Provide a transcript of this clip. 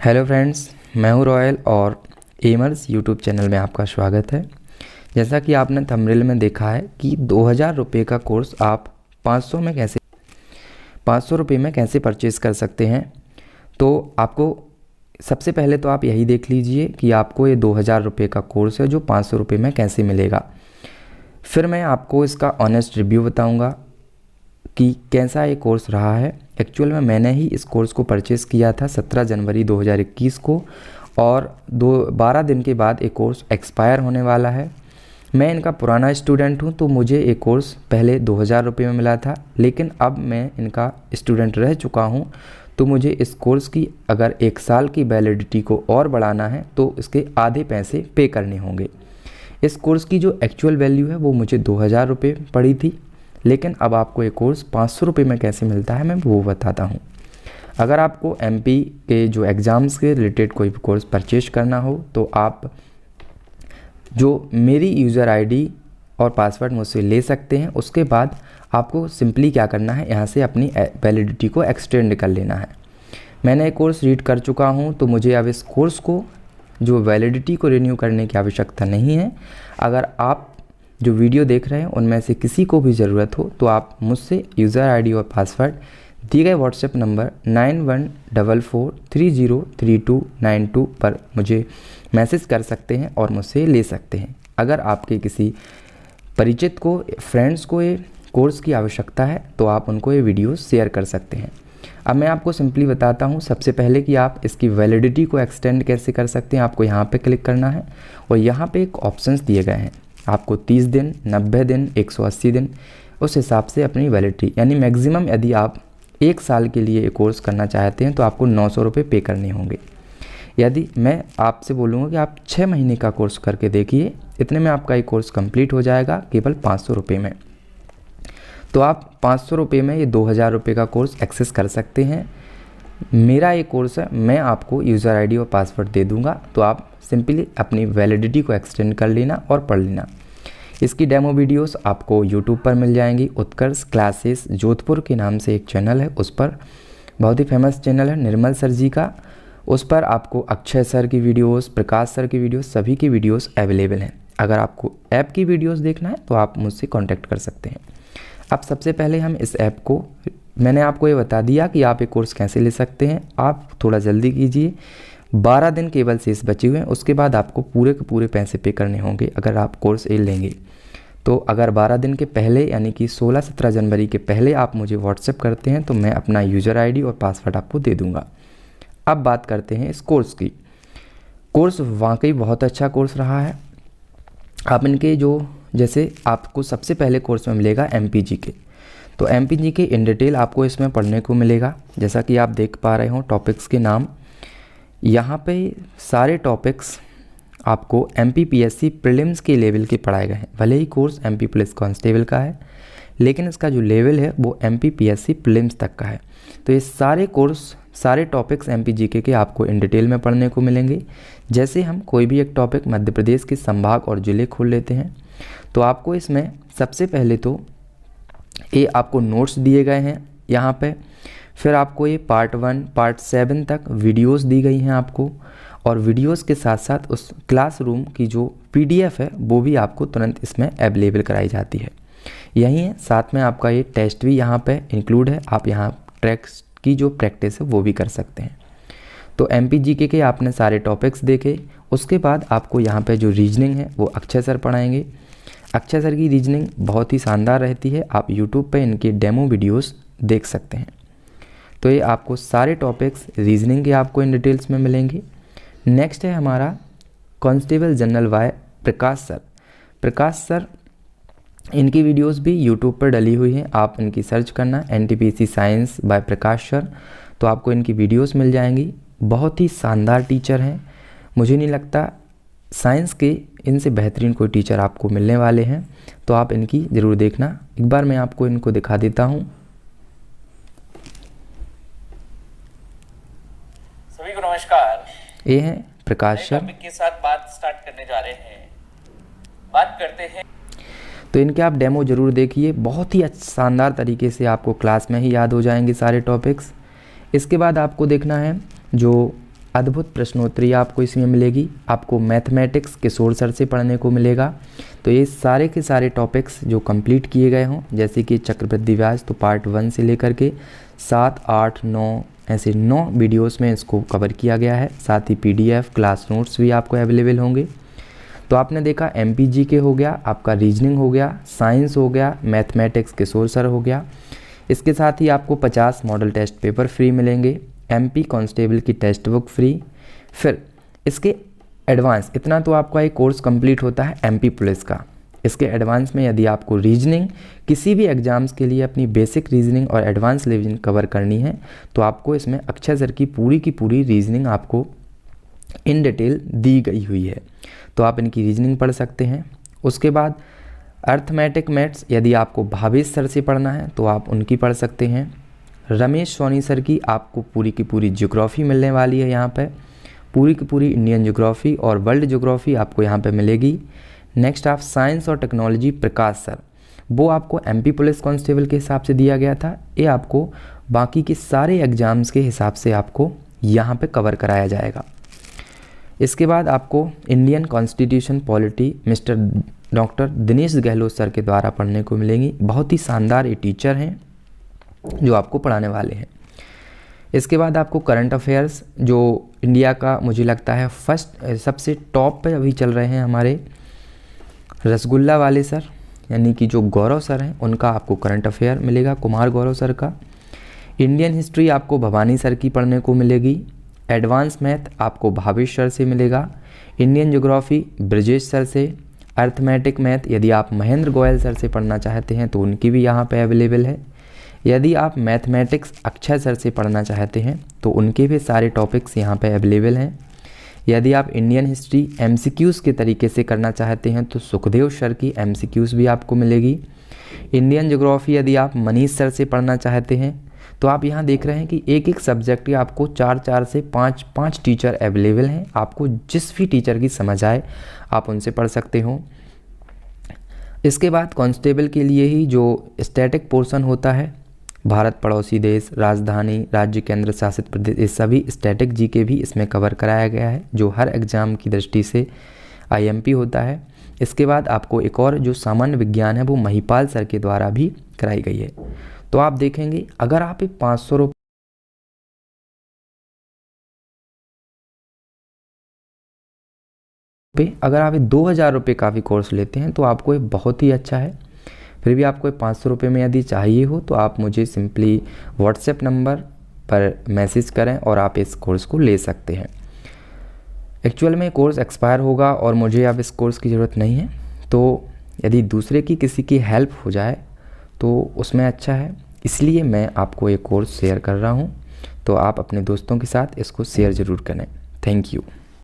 Hello friends, मैं हूं royal और एमर्स यूट्यूब चैनल में आपका स्वागत है। जैसा कि आपने थंबनेल में देखा है कि 2000 रुपये का कोर्स आप 500 रुपये में कैसे परचेज़ कर सकते हैं। तो आपको सबसे पहले तो आप यही देख लीजिए कि आपको ये 2000 रुपये का कोर्स है जो 500 रुपये में कैसे मिलेगा। फिर मैं आपको इसका ऑनेस्ट रिव्यू बताऊँगा कि कैसा ये कोर्स रहा है। एक्चुअल में मैंने ही इस कोर्स को परचेज़ किया था 17 जनवरी 2021 को और 12 दिन के बाद ये कोर्स एक्सपायर होने वाला है। मैं इनका पुराना स्टूडेंट हूँ, तो मुझे ये कोर्स पहले 2000 रुपये में मिला था, लेकिन अब मैं इनका स्टूडेंट रह चुका हूँ, तो मुझे इस कोर्स की अगर 1 साल की वैलिडिटी को और बढ़ाना है तो इसके आधे पैसे पे करने होंगे। इस कोर्स की जो एक्चुअल वैल्यू है वो मुझे 2000 रुपये पड़ी थी, लेकिन अब आपको ये कोर्स 500 रुपये में कैसे मिलता है मैं वो बताता हूँ। अगर आपको एमपी के जो एग्ज़ाम्स के रिलेटेड कोई भी कोर्स परचेज करना हो तो आप जो मेरी यूज़र आईडी और पासवर्ड मुझसे ले सकते हैं। उसके बाद आपको सिंपली क्या करना है, यहाँ से अपनी वैलिडिटी को एक्सटेंड कर लेना है। मैंने एक कोर्स रीड कर चुका हूँ, तो मुझे अब इस कोर्स को जो वैलिडिटी को रिन्यू करने की आवश्यकता नहीं है। अगर आप जो वीडियो देख रहे हैं उनमें से किसी को भी ज़रूरत हो तो आप मुझसे यूज़र आईडी और पासवर्ड दिए गए व्हाट्सएप नंबर 9144303292 पर मुझे मैसेज कर सकते हैं और मुझसे ले सकते हैं। अगर आपके किसी परिचित को, फ्रेंड्स को ये कोर्स की आवश्यकता है तो आप उनको ये वीडियो शेयर कर सकते हैं। अब मैं आपको सिंपली बताता हूँ सबसे पहले कि आप इसकी वैलिडिटी को एक्सटेंड कैसे कर सकते हैं। आपको यहाँ पे क्लिक करना है और यहाँ पे एक ऑप्शंस दिए गए हैं। आपको 30 दिन, 90 दिन, 180 दिन, उस हिसाब से अपनी वैलिडिटी, यानी मैक्सिमम यदि आप 1 साल के लिए कोर्स करना चाहते हैं तो आपको 900 रुपये पे करने होंगे। यदि मैं आपसे बोलूँगा कि आप 6 महीने का कोर्स करके देखिए, इतने में आपका ये कोर्स कंप्लीट हो जाएगा केवल 500 रुपये में। तो आप 500 रुपये में ये 2000 रुपये का कोर्स एक्सेस कर सकते हैं। मेरा ये कोर्स है, मैं आपको यूज़र आईडी और पासवर्ड दे दूंगा, तो आप सिंपली अपनी वैलिडिटी को एक्सटेंड कर लेना और पढ़ लेना। इसकी डेमो वीडियोस आपको यूट्यूब पर मिल जाएंगी। उत्कर्ष क्लासेस जोधपुर के नाम से एक चैनल है, उस पर बहुत ही फेमस चैनल है निर्मल सर जी का। उस पर आपको अक्षय सर की वीडियोस, प्रकाश सर की वीडियोस, सभी की वीडियोस अवेलेबल हैं। अगर आपको ऐप की वीडियोस देखना है तो आप मुझसे कॉन्टैक्ट कर सकते हैं। अब सबसे पहले हम इस ऐप को, मैंने आपको ये बता दिया कि आप ये कोर्स कैसे ले सकते हैं। आप थोड़ा जल्दी कीजिए, 12 दिन केवल शेष बचे हुए हैं। उसके बाद आपको पूरे के पूरे पैसे पे करने होंगे अगर आप कोर्स ए लेंगे। तो अगर 12 दिन के पहले यानी कि 16-17 जनवरी के पहले आप मुझे व्हाट्सएप करते हैं तो मैं अपना यूज़र आईडी और पासवर्ड आपको दे दूंगा। अब बात करते हैं इस कोर्स की। कोर्स वाकई बहुत अच्छा कोर्स रहा है। आप इनके जो, जैसे आपको सबसे पहले कोर्स में मिलेगा एमपीजी के, तो एमपीजी के इन डिटेल आपको इसमें पढ़ने को मिलेगा। जैसा कि आप देख पा रहे हो टॉपिक्स के नाम, यहाँ पे सारे टॉपिक्स आपको एमपीपीएससी प्रीलिम्स के लेवल के पढ़ाए गए हैं। भले ही कोर्स एमपी पुलिस कांस्टेबल का है, लेकिन इसका जो लेवल है वो एमपीपीएससी प्रीलिम्स तक का है। तो ये सारे कोर्स, सारे टॉपिक्स एमपीजीके के आपको इन डिटेल में पढ़ने को मिलेंगे। जैसे हम कोई भी एक टॉपिक मध्य प्रदेश के संभाग और ज़िले खोल लेते हैं, तो आपको इसमें सबसे पहले तो ये आपको नोट्स दिए गए हैं यहाँ पे। फिर आपको ये पार्ट 1, पार्ट 7 तक वीडियोस दी गई हैं आपको, और वीडियोस के साथ साथ उस क्लासरूम की जो पीडीएफ है वो भी आपको तुरंत इसमें अवेलेबल कराई जाती है। यही है, साथ में आपका ये टेस्ट भी यहाँ पे इंक्लूड है। आप यहाँ टेक्स्ट की जो प्रैक्टिस है वो भी कर सकते हैं। तो एमपीजीके के आपने सारे टॉपिक्स देखे। उसके बाद आपको यहाँ पे जो रीजनिंग है वो अक्षय सर पढ़ाएंगे। अक्षय सर की रीजनिंग बहुत ही शानदार रहती है, आप यूट्यूब पे इनके डेमो वीडियोस देख सकते हैं। तो ये आपको सारे टॉपिक्स रीजनिंग के आपको इन डिटेल्स में मिलेंगे। नेक्स्ट है हमारा कांस्टेबल जनरल वाई प्रकाश सर। प्रकाश सर, इनकी वीडियोस भी यूट्यूब पर डली हुई हैं, आप इनकी सर्च करना NTPC science by Prakash sir, तो आपको इनकी वीडियोस मिल जाएंगी। बहुत ही शानदार टीचर हैं, मुझे नहीं लगता साइंस के इनसे बेहतरीन कोई टीचर आपको मिलने वाले हैं। तो आप इनकी ज़रूर देखना। एक बार मैं आपको इनको दिखा देता हूँ। सभी को नमस्कार। ये हैं प्रकाश सर। टॉपिक के साथ बात स्टार्ट करने जा रहे हैं। बात करते हैं, तो इनके आप डेमो ज़रूर देखिए, बहुत ही शानदार तरीके से आपको क्लास में ही याद हो जाएंगे सारे टॉपिक्स। इसके बाद आपको देखना है जो अद्भुत प्रश्नोत्तरी आपको इसमें मिलेगी। आपको मैथमेटिक्स किशोर सर से पढ़ने को मिलेगा। तो ये सारे के सारे टॉपिक्स जो कंप्लीट किए गए हों, जैसे कि चक्रवृद्धि ब्याज, तो पार्ट 1 से लेकर के 7, 8, 9 ऐसे 9 वीडियोस में इसको कवर किया गया है। साथ ही PDF क्लास नोट्स भी आपको अवेलेबल होंगे। तो आपने देखा MPGK हो गया, आपका रीजनिंग हो गया, साइंस हो गया, मैथमेटिक्स किशोर सर हो गया। इसके साथ ही आपको 50 मॉडल टेस्ट पेपर फ्री मिलेंगे, MP कांस्टेबल की टेक्स्ट बुक फ्री। फिर इसके एडवांस, इतना तो आपका एक कोर्स कंप्लीट होता है MP पुलिस का। इसके एडवांस में यदि आपको रीजनिंग किसी भी एग्ज़ाम्स के लिए अपनी बेसिक रीजनिंग और एडवांस रीजनिंग कवर करनी है, तो आपको इसमें अक्षय सर की पूरी रीजनिंग आपको इन डिटेल दी गई हुई है। तो आप इनकी रीजनिंग पढ़ सकते हैं। उसके बाद अर्थमेटिक मैथ्स यदि आपको भावेश सर से पढ़ना है तो आप उनकी पढ़ सकते हैं। रमेश सोनी सर की आपको पूरी की पूरी ज्योग्राफी मिलने वाली है। यहाँ पे पूरी की पूरी इंडियन ज्योग्राफी और वर्ल्ड ज्योग्राफी आपको यहाँ पे मिलेगी। नेक्स्ट आप साइंस और टेक्नोलॉजी प्रकाश सर, वो आपको MP पुलिस कांस्टेबल के हिसाब से दिया गया था। ये आपको बाकी के सारे एग्ज़ाम्स के हिसाब से आपको यहाँ पे कवर कराया जाएगा। इसके बाद आपको Indian constitution polity mister doctor Dinesh Gehlot sir के द्वारा पढ़ने को मिलेंगी। बहुत ही शानदार ये टीचर हैं जो आपको पढ़ाने वाले हैं। इसके बाद आपको करंट अफेयर्स, जो इंडिया का मुझे लगता है फर्स्ट सबसे टॉप पे अभी चल रहे हैं हमारे रसगुल्ला वाले सर, यानी कि जो गौरव सर हैं, उनका आपको करंट अफेयर मिलेगा, कुमार गौरव सर का। इंडियन हिस्ट्री आपको भवानी सर की पढ़ने को मिलेगी। एडवांस मैथ आपको भावेश सर से मिलेगा। इंडियन ज्योग्राफी ब्रजेश सर से। अर्थमेटिक मैथ यदि आप महेंद्र गोयल सर से पढ़ना चाहते हैं तो उनकी भी यहाँ पे अवेलेबल है। यदि आप मैथमेटिक्स अक्षय सर से पढ़ना चाहते हैं तो उनके भी सारे टॉपिक्स यहाँ पे अवेलेबल हैं। यदि आप इंडियन हिस्ट्री MCQs के तरीके से करना चाहते हैं तो सुखदेव सर की MCQs भी आपको मिलेगी। इंडियन ज्योग्राफी यदि आप मनीष सर से पढ़ना चाहते हैं तो आप यहाँ देख रहे हैं कि एक एक सब्जेक्ट के आपको 4 से 5 टीचर अवेलेबल हैं। आपको जिस भी टीचर की समझ आए आप उनसे पढ़ सकते हो। इसके बाद कांस्टेबल के लिए ही जो स्टैटिक पोर्शन होता है, भारत पड़ोसी देश, राजधानी, राज्य, केंद्र शासित प्रदेश, ये सभी स्टैटिक GK भी इसमें कवर कराया गया है, जो हर एग्ज़ाम की दृष्टि से IMP होता है। इसके बाद आपको एक और जो सामान्य विज्ञान है वो महिपाल सर के द्वारा भी कराई गई है। तो आप देखेंगे अगर आप 500 रुपये अगर आप 2000 रुपये का भी कोर्स लेते हैं तो आपको ये बहुत ही अच्छा है। फिर भी आपको 500 रुपये में यदि चाहिए हो तो आप मुझे सिंपली WhatsApp नंबर पर मैसेज करें और आप इस कोर्स को ले सकते हैं। एक्चुअल में कोर्स एक्सपायर होगा और मुझे अब इस कोर्स की ज़रूरत नहीं है, तो यदि दूसरे की किसी की हेल्प हो जाए तो उसमें अच्छा है, इसलिए मैं आपको ये कोर्स शेयर कर रहा हूँ। तो आप अपने दोस्तों के साथ इसको शेयर ज़रूर करें। Thank you.